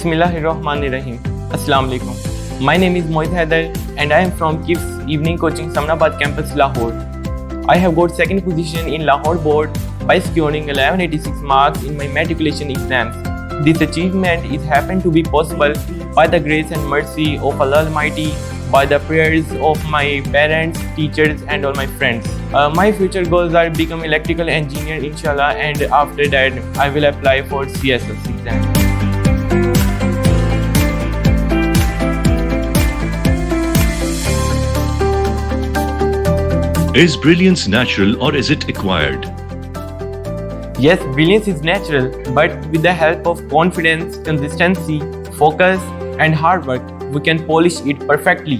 Bismillahirrahmanirrahim. Assalamu alaikum. My name is Mohit Haider and I am from KIPS Evening Coaching Samnabad campus Lahore. I have got second position in Lahore board by securing 1186 marks in my matriculation exams. This achievement is happened to be possible by the grace and mercy of Allah Almighty, by the prayers of my parents, teachers and all my friends. My future goals are become electrical engineer inshallah, and after that I will apply for CSS exam. Is brilliance natural or is it acquired? Yes, brilliance is natural, but with the help of confidence, consistency, focus and hard work, we can polish it perfectly.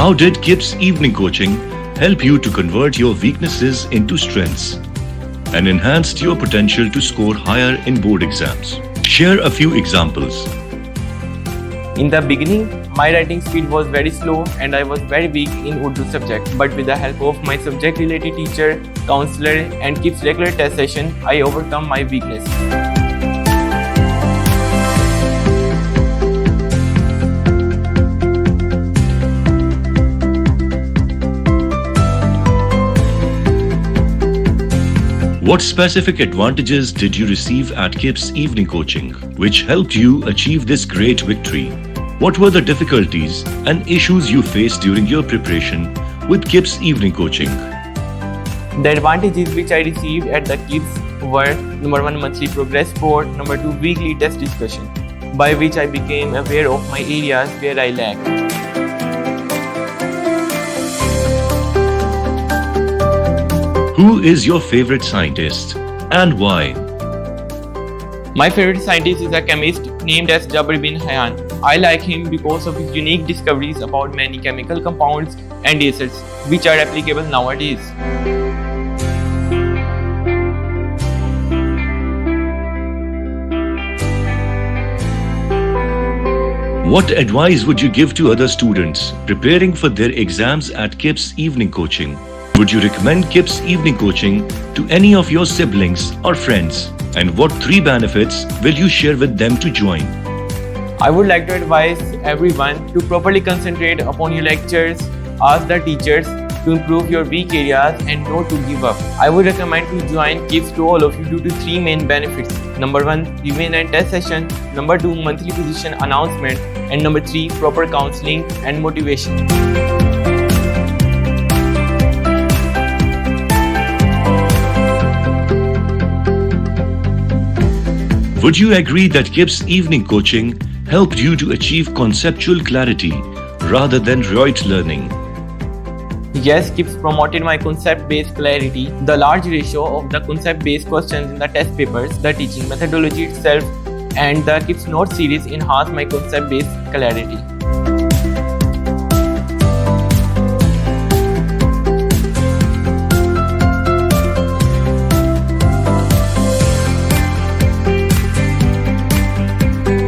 How did KIPS Evening Coaching help you to convert your weaknesses into strengths and enhanced your potential to score higher in board exams? Share a few examples. In the beginning, my writing speed was very slow and I was very weak in Urdu subject. But with the help of my subject-related teacher, counselor and KIPS regular test session, I overcome my weakness. What specific advantages did you receive at KIPS Evening Coaching, which helped you achieve this great victory? What were the difficulties and issues you faced during your preparation with KIPS Evening Coaching? The advantages which I received at the KIPS were: number 1, monthly progress report; number 2, weekly test discussion, by which I became aware of my areas where I lack. Who is your favorite scientist and why? My favorite scientist is a chemist named as Jabir bin Hayyan. I like him because of his unique discoveries about many chemical compounds and acids which are applicable nowadays. What advice would you give to other students preparing for their exams at KIPS Evening Coaching? Would you recommend KIPS Evening Coaching to any of your siblings or friends? And what 3 benefits will you share with them to join? I would like to advise everyone to properly concentrate upon your lectures, ask the teachers to improve your weak areas and not to give up. I would recommend to join KIPS to all of you due to 3 main benefits. Number 1, revision and test session; number 2, monthly position announcement; and number 3, proper counseling and motivation. Would you agree that KIPS Evening Coaching helped you to achieve conceptual clarity rather than rote learning? Yes, KIPS promoted my concept-based clarity. The large ratio of the concept-based questions in the test papers, the teaching methodology itself, and the KIPS Notes series enhanced my concept-based clarity.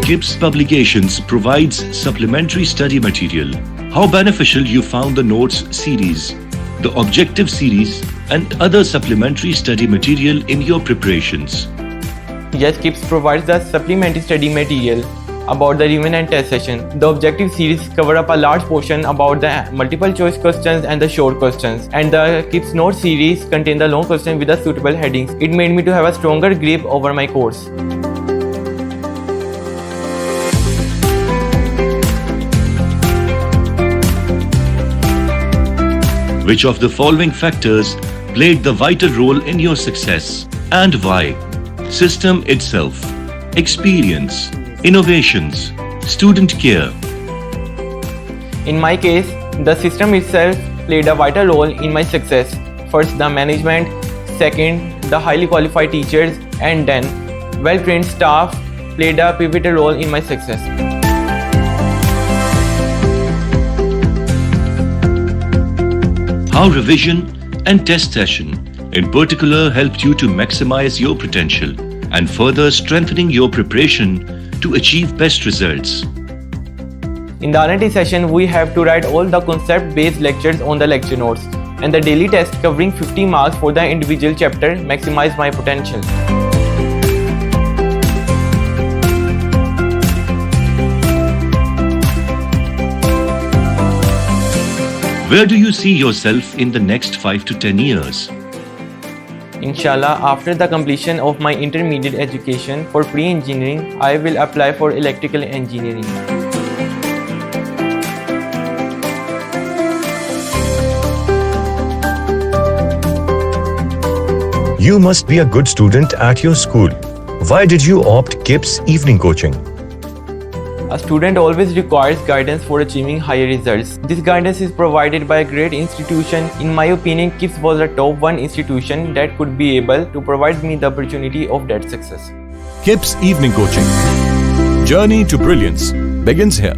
KIPS Publications provides supplementary study material. How beneficial you found the Notes series, the Objective series and other supplementary study material in your preparations? Yes, KIPS provides the supplementary study material about the revision and test session. The Objective series cover up a large portion about the multiple choice questions and the short questions. And the KIPS Notes series contain the long questions with the suitable headings. It made me to have a stronger grip over my course. Which of the following factors played the vital role in your success and why? System itself, experience, innovations, student care. In my case, the system itself played a vital role in my success. First, the management; second, the highly qualified teachers; and then, well-trained staff played a pivotal role in my success. How revision and test session in particular helped you to maximize your potential and further strengthening your preparation to achieve best results? In the R&T session, we have to write all the concept-based lectures on the lecture notes. and the daily test covering 50 marks for the individual chapter maximized my potential. Where do you see yourself in the next 5 to 10 years? Inshallah, after the completion of my intermediate education for pre-engineering, I will apply for electrical engineering. You must be a good student at your school. Why did you opt KIPS evening coaching? A student always requires guidance for achieving higher results. This guidance is provided by a great institution. In my opinion, KIPS was a top 1 institution that could be able to provide me the opportunity of that success. KIPS Evening Coaching. Journey to Brilliance begins here.